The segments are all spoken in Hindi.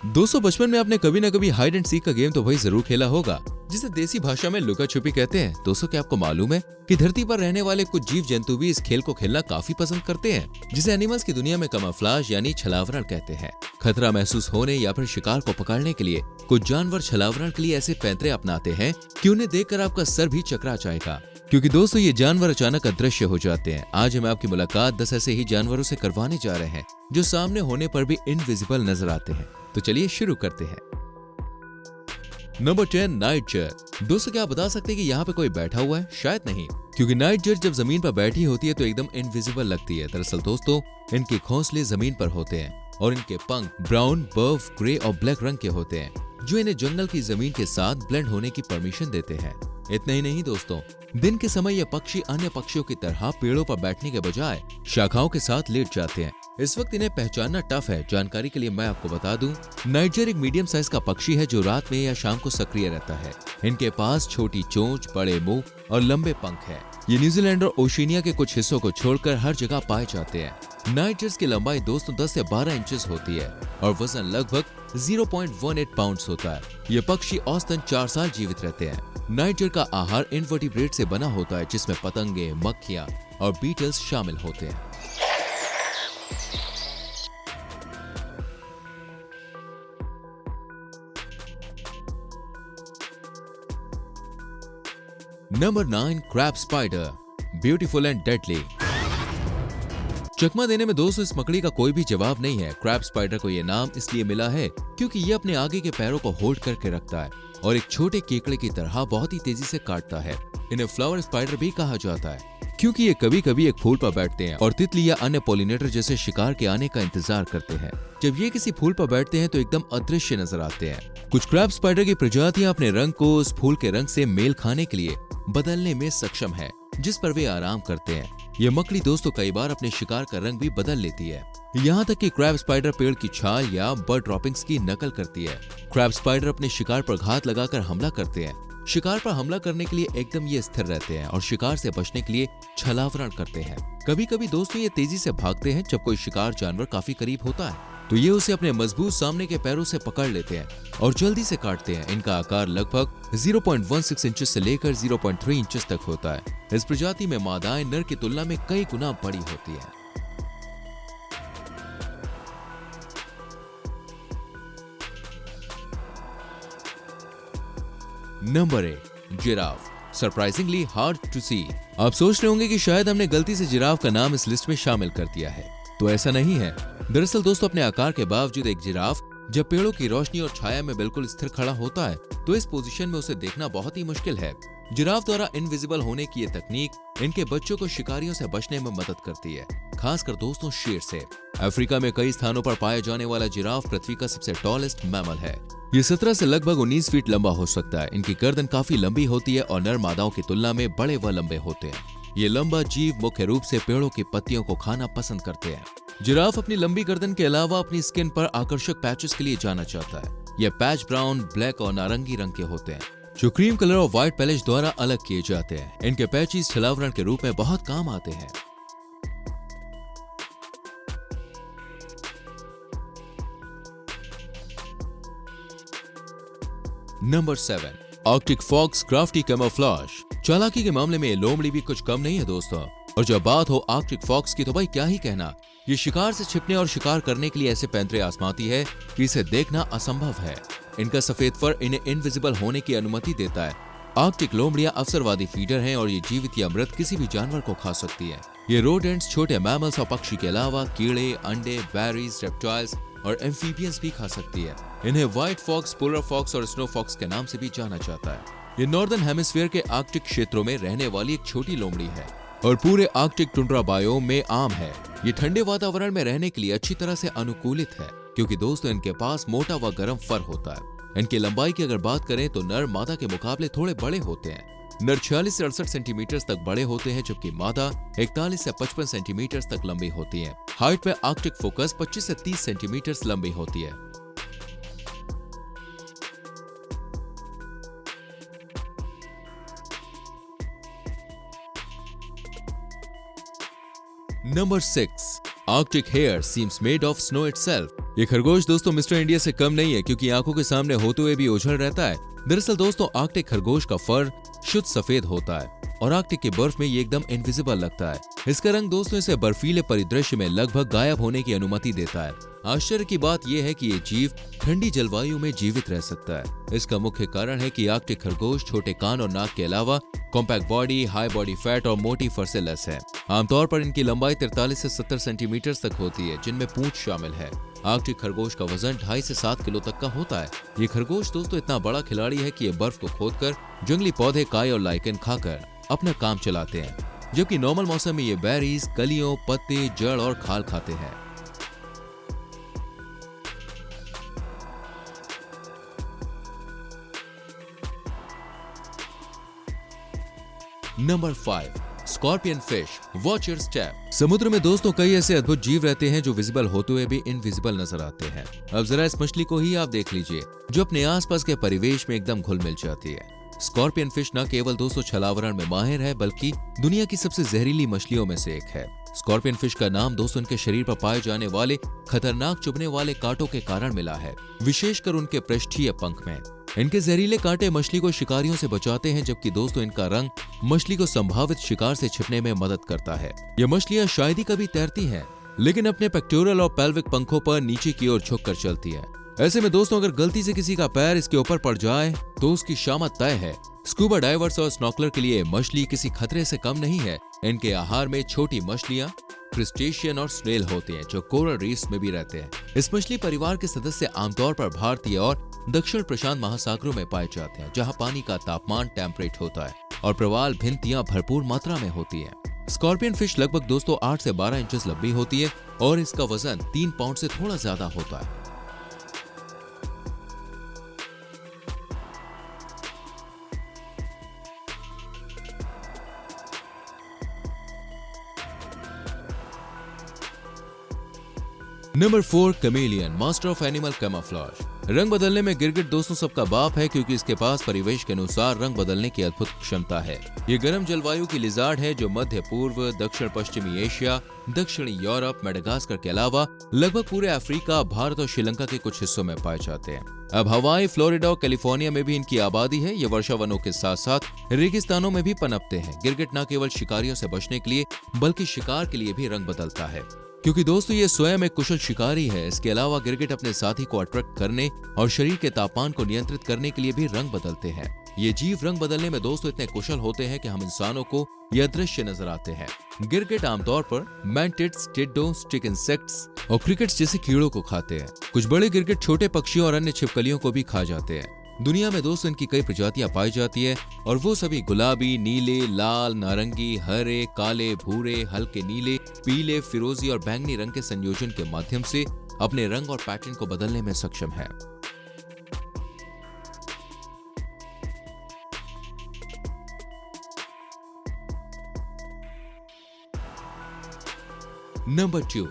दोस्तों बचपन में आपने कभी न कभी हाइड एंड सीक का गेम तो भाई जरूर खेला होगा, जिसे देसी भाषा में लुका छुपी कहते हैं। दोस्तों क्या आपको मालूम है कि धरती पर रहने वाले कुछ जीव जंतु भी इस खेल को खेलना काफी पसंद करते हैं, जिसे एनिमल्स की दुनिया में कमाफ्लाज यानी छलावरण कहते हैं। खतरा महसूस होने या फिर शिकार को पकड़ने के लिए कुछ जानवर छलावरण के लिए ऐसे पैंतरे अपनाते हैं कि उन्हें देखकर आपका सर भी चकरा जाएगा, क्योंकि दोस्तों ये जानवर अचानक अदृश्य हो जाते हैं। आज हम आपकी मुलाकात 10 ऐसे ही जानवरों से करवाने जा रहे हैं जो सामने होने पर भी इनविजिबल नजर आते हैं। तो चलिए शुरू करते हैं। नंबर 10 नाइट जर। दोस्तों क्या आप बता सकते हैं कि यहाँ पे कोई बैठा हुआ है? शायद नहीं, क्योंकि नाइट जर जब जमीन पर बैठी होती है तो एकदम इनविजिबल लगती है। दरअसल दोस्तों इनके घोंसले जमीन पर होते हैं और इनके पंख ब्राउन, बर्फ, ग्रे और ब्लैक रंग के होते हैं, जो इन्हें जंगल की जमीन के साथ ब्लेंड होने की परमिशन देते हैं। इतना ही नहीं दोस्तों, दिन के समय ये पक्षी अन्य पक्षियों की तरह पेड़ों पर बैठने के बजाय शाखाओं के साथ लेट जाते हैं। इस वक्त इन्हें पहचानना टफ है। जानकारी के लिए मैं आपको बता दूं, नाइट जर एक मीडियम साइज का पक्षी है जो रात में या शाम को सक्रिय रहता है। इनके पास छोटी चोंच, बड़े मुंह और लंबे पंख है। ये न्यूजीलैंड और ओशिनिया के कुछ हिस्सों को छोड़कर हर जगह पाए जाते हैं। नाइट जर्स की लंबाई दोस्तों 10 से 12 इंचेस होती है और वजन लगभग 0.18 पाउंड्स होता है। ये पक्षी औसतन 4 साल जीवित रहते हैं। नाइट जर का आहार इनवर्टिब्रेट से बना होता है, जिसमें पतंगे, मक्खियां और बीटल्स शामिल होते हैं। Number 9 crab spider, beautiful and deadly. चकमा देने में दोस्तों इस मकड़ी का कोई भी जवाब नहीं है। क्रैब स्पाइडर को यह नाम इसलिए मिला है क्योंकि ये अपने आगे के पैरों को होल्ड करके रखता है और एक छोटे केकड़े की तरह बहुत ही तेजी से काटता है। इन्हें फ्लावर स्पाइडर भी कहा जाता है क्योंकि ये कभी कभी एक फूल पर बैठते हैं और तितली या अन्य पॉलिनेटर जैसे शिकार के आने का इंतजार करते हैं। जब ये किसी फूल पर बैठते हैं तो एकदम अदृश्य नजर आते हैं। कुछ क्रैब स्पाइडर की प्रजातियां अपने रंग को उस फूल के रंग से मेल खाने के लिए बदलने में सक्षम है, जिस पर वे आराम करते हैं। ये मकड़ी दोस्तों कई बार अपने शिकार का रंग भी बदल लेती है, यहाँ तक कि क्रैब स्पाइडर पेड़ की छाल या बर्ड ड्रॉपिंग्स की नकल करती है। क्रैब स्पाइडर अपने शिकार पर घात लगाकर हमला करते हैं। शिकार पर हमला करने के लिए एकदम ये स्थिर रहते हैं और शिकार से बचने के लिए छलावरण करते हैं। कभी कभी दोस्तों ये तेजी से भागते हैं। जब कोई शिकार जानवर काफी करीब होता है तो ये उसे अपने मजबूत सामने के पैरों से पकड़ लेते हैं और जल्दी से काटते हैं। इनका आकार लगभग 0.16 इंचेस से लेकर 0.3 इंचेस तक होता है। इस प्रजाति में मादाएं नर की तुलना में कई गुना बड़ी होती है। Number 8 giraffe, surprisingly hard to see. आप सोच रहे होंगे कि शायद हमने गलती से जिराफ का नाम इस लिस्ट में शामिल कर दिया है, तो ऐसा नहीं है। दरअसल दोस्तों अपने आकार के बावजूद एक जिराफ जब पेड़ों की रोशनी और छाया में बिल्कुल स्थिर खड़ा होता है तो इस पोजीशन में उसे देखना बहुत ही मुश्किल है। जिराफ द्वारा इनविजिबल होने की ये तकनीक इनके बच्चों को शिकारियों से बचने में मदद करती है, खासकर दोस्तों शेर से। अफ्रीका में कई स्थानों पर पाया जाने वाला जिराफ पृथ्वी का सबसे टॉलेस्ट मैमल है। ये 17 से लगभग 19 फीट लंबा हो सकता है। इनकी गर्दन काफी लंबी होती है और नर मादाओं की तुलना में बड़े व लंबे होते हैं। ये लंबा जीव मुख्य रूप से पेड़ों की पत्तियों को खाना पसंद करते हैं। जिराफ अपनी लंबी गर्दन के अलावा अपनी स्किन पर आकर्षक पैचेस के लिए जाना जाता है। ये पैच ब्राउन, ब्लैक और नारंगी रंग के होते हैं, जो क्रीम कलर और व्हाइट पैलेज द्वारा अलग किए जाते हैं। इनके पैचेस छलावरण के रूप में बहुत काम आते हैं। Number 7 Arctic fox, crafty camouflage. चालाकी के मामले में ये लोमड़ी भी कुछ कम नहीं है दोस्तों। और जब बात हो आर्कटिक फॉक्स की तो भाई क्या ही कहना। ये शिकार से छिपने और शिकार करने के लिए ऐसे पैंतरे आजमाती है कि इसे देखना असंभव है। इनका सफेद फर इन्हें इनविजिबल होने की अनुमति देता है। आर्कटिक लोमड़ियां अवसरवादी फीडर हैं और ये जीवित या मृत किसी भी जानवर को खा सकती है। ये रोडेंट्स, छोटे मैमल्स और पक्षी के अलावा कीड़े, अंडे, बेरीज, रेप्टाइल्स और एम्फीबियंस भी खा सकती है। इन्हें व्हाइट फॉक्स, पोलर फॉक्स और स्नो फॉक्स के नाम से भी जाना जाता है। ये नॉर्दर्न हेमिस्फीयर के आर्कटिक क्षेत्रों में रहने वाली एक छोटी लोमड़ी है और पूरे आर्कटिक टुंड्रा बायोम में आम है। ये ठंडे वातावरण में रहने के लिए अच्छी तरह से अनुकूलित है, क्योंकि दोस्तों इनके पास मोटा व गर्म फर होता है। इनकी लंबाई की अगर बात करें तो नर मादा के मुकाबले थोड़े बड़े होते हैं। नर 46 से 68 सेंटीमीटर तक बड़े होते हैं, जबकि मादा 41 से 55 सेंटीमीटर तक लंबी होती है। हाइट में आर्कटिक फोकस 25 से 30 सेंटीमीटर लंबी होती है। Number 6 Arctic hare seems made of snow itself. ये खरगोश दोस्तों मिस्टर इंडिया से कम नहीं है, क्योंकि आंखों के सामने होते हुए भी ओझल रहता है। दरअसल दोस्तों आर्कटिक खरगोश का फर शुद्ध सफेद होता है और आर्कटिक की बर्फ में ये एकदम इनविजिबल लगता है। इसका रंग दोस्तों इसे बर्फीले परिदृश्य में लगभग गायब होने की अनुमति देता है। आश्चर्य की बात यह है कि ये जीव ठंडी जलवायु में जीवित रह सकता है। इसका मुख्य कारण है कि आर्कटिक खरगोश छोटे कान और नाक के अलावा compact body, high body fat और मोटी फर से लैस है। आमतौर पर इनकी लंबाई 43 से 70 सेंटीमीटर तक होती है, जिनमें पूंछ शामिल है। आर्कटिक खरगोश का वजन 2.5 से 7 किलो तक का होता है। ये खरगोश दोस्तों इतना बड़ा खिलाड़ी है कि ये बर्फ को खोदकर जंगली पौधे, काई और लाइकेन खाकर अपना काम चलाते हैं, जबकि नॉर्मल मौसम में ये बेरीज, कलियों, पत्ते, जड़ और खाल खाते हैं। Number 5, scorpion fish, watch your step. समुद्र में दोस्तों कई ऐसे अद्भुत जीव रहते हैं जो विजिबल होते हुए भी इनविजिबल नजर आते हैं। अब जरा इस मछली को ही आप देख लीजिए, जो अपने आसपास के परिवेश में एकदम घुल मिल जाती है। स्कॉर्पियन फिश न केवल दोस्तों छलावरण में माहिर है, बल्कि दुनिया की सबसे जहरीली मछलियों में से एक है। स्कॉर्पियन फिश का नाम दोस्तों उनके शरीर पर पाए जाने वाले खतरनाक चुभने वाले कांटों के कारण मिला है, विशेषकर उनके पृष्ठीय पंख में। इनके जहरीले कांटे मछली को शिकारियों से बचाते हैं, जबकि दोस्तों इनका रंग मछली को संभावित शिकार से छिपने में मदद करता है। ये मछलियां शायद ही कभी तैरती हैं, लेकिन अपने पेक्टोरल और पेल्विक पंखों पर नीचे की ओर झुककर चलती है। ऐसे में दोस्तों अगर गलती से किसी का पैर इसके ऊपर पड़ जाए तो उसकी शामत तय है। स्कूबा डाइवर्स और स्नॉर्कलर के लिए मछली किसी खतरे से कम नहीं है। इनके आहार में छोटी मछलियां, क्रिस्टेशियन और स्नेल होते हैं, जो कोरल रीफ्स में भी रहते हैं। इस मछली परिवार के सदस्य आमतौर पर भारतीय और दक्षिण प्रशांत महासागरों में पाए जाते हैं, जहां पानी का तापमान टेम्परेट होता है और प्रवाल भिन्तियां भरपूर मात्रा में होती हैं। स्कॉर्पियन फिश लगभग दोस्तों 8 से 12 इंचेस लंबी होती है और इसका वजन 3 पाउंड से थोड़ा ज्यादा होता है। Number 4, chameleon, master of animal camouflage. रंग बदलने में गिरगिट दोस्तों सबका बाप है, क्योंकि इसके पास परिवेश के अनुसार रंग बदलने की अद्भुत क्षमता है। ये गर्म जलवायु की लिजार्ड है, जो मध्य पूर्व, दक्षिण पश्चिमी एशिया, दक्षिणी यूरोप, मेडागास्कर के अलावा लगभग पूरे अफ्रीका, भारत और श्रीलंका के कुछ हिस्सों में पाए जाते हैं। अब हवाई, फ्लोरिडा और कैलिफोर्निया में भी इनकी आबादी है। ये वर्षावनों के साथ साथ रेगिस्तानों में भी पनपते हैं। गिरगिट न केवल शिकारियों से बचने के लिए बल्कि शिकार के लिए भी रंग बदलता है, क्योंकि दोस्तों ये स्वयं एक कुशल शिकारी है। इसके अलावा गिरगिट अपने साथी को अट्रैक्ट करने और शरीर के तापमान को नियंत्रित करने के लिए भी रंग बदलते हैं। ये जीव रंग बदलने में दोस्तों इतने कुशल होते हैं कि हम इंसानों को ये अदृश्य नजर आते हैं। गिरगिट आमतौर पर मैंटिड्स, टिड्डों, स्टिक इंसेक्ट्स और क्रिकेट्स जैसे कीड़ों को खाते हैं। कुछ बड़े गिरगिट छोटे पक्षियों और अन्य छिपकलियों को भी खा जाते हैं। दुनिया में दोस्तों इनकी कई प्रजातियां पाई जाती है और वो सभी गुलाबी, नीले, लाल, नारंगी, हरे, काले, भूरे, हल्के नीले, पीले, फिरोजी और बैंगनी रंग के संयोजन के माध्यम से अपने रंग और पैटर्न को बदलने में सक्षम है। Number 2,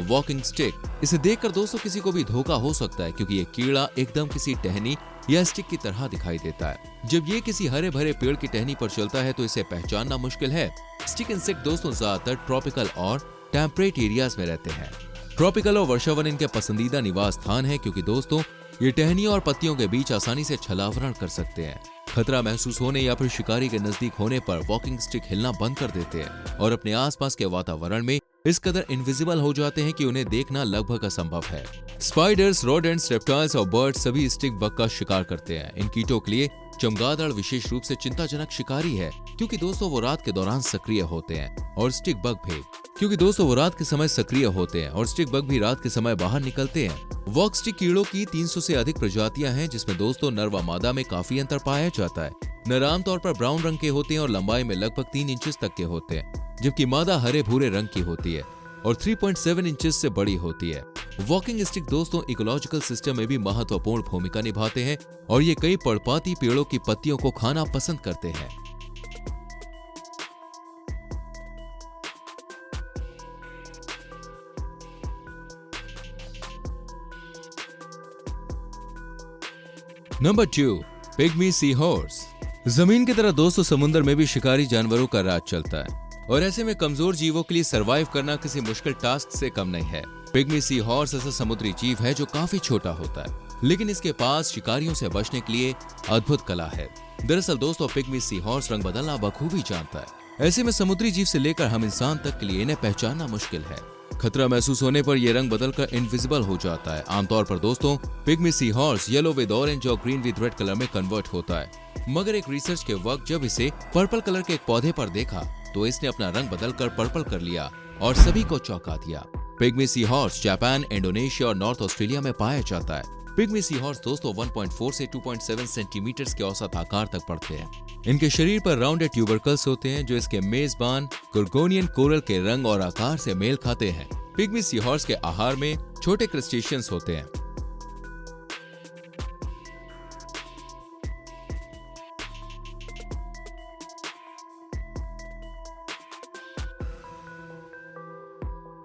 walking stick. इसे देखकर दोस्तों किसी को भी धोखा हो सकता है, क्योंकि ये कीड़ा एकदम किसी टहनी या स्टिक की तरह दिखाई देता है। जब ये किसी हरे भरे पेड़ की टहनी पर चलता है तो इसे पहचानना मुश्किल है। स्टिक इंसेक्ट दोस्तों ज्यादातर ट्रॉपिकल और टेम्परेट एरियाज में रहते हैं। ट्रॉपिकल और वर्षावन इनके पसंदीदा निवास स्थान है, क्योंकि दोस्तों ये टहनियों और पत्तियों के बीच आसानी से छलावरण कर सकते हैं। खतरा महसूस होने या फिर शिकारी के नजदीक होने पर वॉकिंग स्टिक हिलना बंद कर देते हैं और अपने आसपास के वातावरण में इस कदर इनविजिबल हो जाते हैं कि उन्हें देखना लगभग असंभव है। स्पाइडर्स, रोडेंट्स, रेप्टाइल्स और बर्ड्स सभी स्टिक बग का शिकार करते हैं। इन कीटों के लिए चमगादड़ विशेष रूप से चिंताजनक शिकारी है, क्योंकि दोस्तों वो रात के दौरान सक्रिय होते हैं और स्टिक बग भी क्योंकि दोस्तों वो रात के समय सक्रिय होते हैं और स्टिक बग भी रात के समय बाहर निकलते हैं। वॉक स्टिक कीड़ों की 300 से अधिक प्रजातियां हैं, जिसमें दोस्तों नर व मादा में काफी अंतर पाया जाता है। नर आमतौर पर ब्राउन रंग के होते हैं और लंबाई में लगभग 3 इंचेस तक के होते हैं, जबकि मादा हरे भूरे रंग की होती है और 3.7 इंचेस से बड़ी होती है। वॉकिंग स्टिक दोस्तों इकोलॉजिकल सिस्टम में भी महत्वपूर्ण भूमिका निभाते हैं और ये कई पर्णपाती पेड़ों की पत्तियों को खाना पसंद करते हैं। Number 2, pygmy sea horse. जमीन की तरह दोस्तों समुद्र में भी शिकारी जानवरों का राज चलता है और ऐसे में कमजोर जीवों के लिए सरवाइव करना किसी मुश्किल टास्क से कम नहीं है। पिग्मी सी हॉर्स ऐसा समुद्री जीव है जो काफी छोटा होता है, लेकिन इसके पास शिकारियों से बचने के लिए अद्भुत कला है। दरअसल दोस्तों, पिग्मी सी हॉर्स रंग बदलना बखूबी जानता है। ऐसे में समुद्री जीव से लेकर हम इंसान तक के लिए इन्हें पहचानना मुश्किल है। खतरा महसूस होने पर ये रंग बदलकर इनविजिबल हो जाता है। आमतौर पर दोस्तों, pygmy sea horse yellow with orange और ग्रीन विद रेड कलर में कन्वर्ट होता है। मगर एक रिसर्च के वक्त जब इसे पर्पल कलर के एक पौधे पर देखा तो इसने अपना रंग बदलकर पर्पल कर लिया और सभी को चौंका दिया। Pygmy sea horse Japan, Indonesia और नॉर्थ ऑस्ट्रेलिया में पाया जाता है। पिग्मी सी हॉर्स दोस्तों 1.4 से 2.7 सेंटीमीटर के औसत आकार तक बढ़ते हैं। इनके शरीर पर राउंडेड ट्यूबरकल्स होते हैं जो इसके मेजबान गोर्गोनियन कोरल के रंग और आकार से मेल खाते हैं। पिग्मी सी हॉर्स के आहार में छोटे क्रस्टेशियंस होते हैं।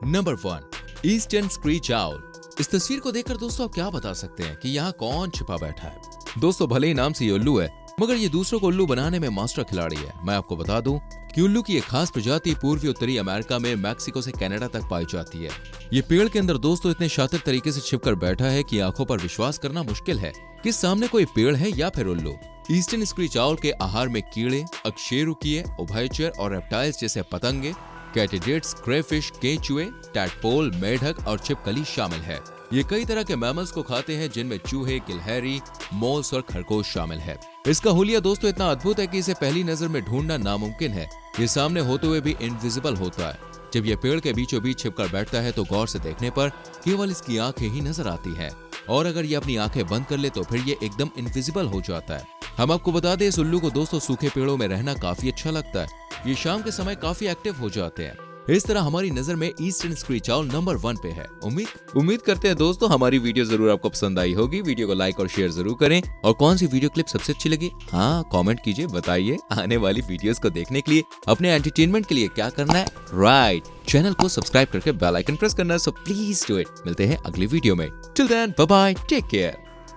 Number 1, eastern screech owl. इस तस्वीर को देखकर दोस्तों आप क्या बता सकते हैं कि यहाँ कौन छिपा बैठा है। दोस्तों, भले ही नाम से ये उल्लू है, मगर ये दूसरों को उल्लू बनाने में मास्टर खिलाड़ी है। मैं आपको बता दूं कि उल्लू की एक खास प्रजाति पूर्वी उत्तरी अमेरिका में मैक्सिको से कनाडा तक पाई जाती है। ये पेड़ के अंदर दोस्तों इतने शातिर तरीके से छिपकर बैठा है कि आंखों पर विश्वास करना मुश्किल है कि सामने कोई पेड़ है या फिर उल्लू। ईस्टर्न स्क्रीच आउल के आहार में कीड़े, अकशेरुकीय, उभयचर और रेप्टाइल्स जैसे पतंगे, कैटिडेट्स, क्रेफिश, केंचुए, टैडपोल, मेढक और छिपकली शामिल है। ये कई तरह के मैमल्स को खाते हैं जिनमें चूहे, गिलहरी, मोल्स और खरगोश शामिल है। इसका हुलिया दोस्तों इतना अद्भुत है कि इसे पहली नजर में ढूंढना नामुमकिन है। ये सामने होते हुए भी इनविजिबल होता है। जब ये पेड़ के बीचों बीच छिपकर बैठता है तो गौर से देखने पर केवल इसकी आंखें ही नजर आती हैं, और अगर ये अपनी आंखें बंद कर ले तो फिर ये एकदम इनविजिबल हो जाता है। हम आपको बता दें, इस उल्लू को दोस्तों सूखे पेड़ों में रहना काफी अच्छा लगता है। ये शाम के समय काफी एक्टिव हो जाते हैं। इस तरह हमारी नजर में ईस्टर्न स्क्रीच आउल नंबर 1 पे है। उम्मीद करते हैं दोस्तों हमारी वीडियो जरूर आपको पसंद आई होगी। वीडियो को लाइक और शेयर जरूर करें, और कौन सी वीडियो क्लिप सबसे अच्छी लगी कमेंट कीजिए, बताइए। आने वाली वीडियोस को देखने के लिए अपने एंटरटेनमेंट के लिए क्या करना है, चैनल को सब्सक्राइब करके बेल आइकन प्रेस करना है। So please do it. मिलते हैं अगली वीडियो में। Till then bye bye, take care.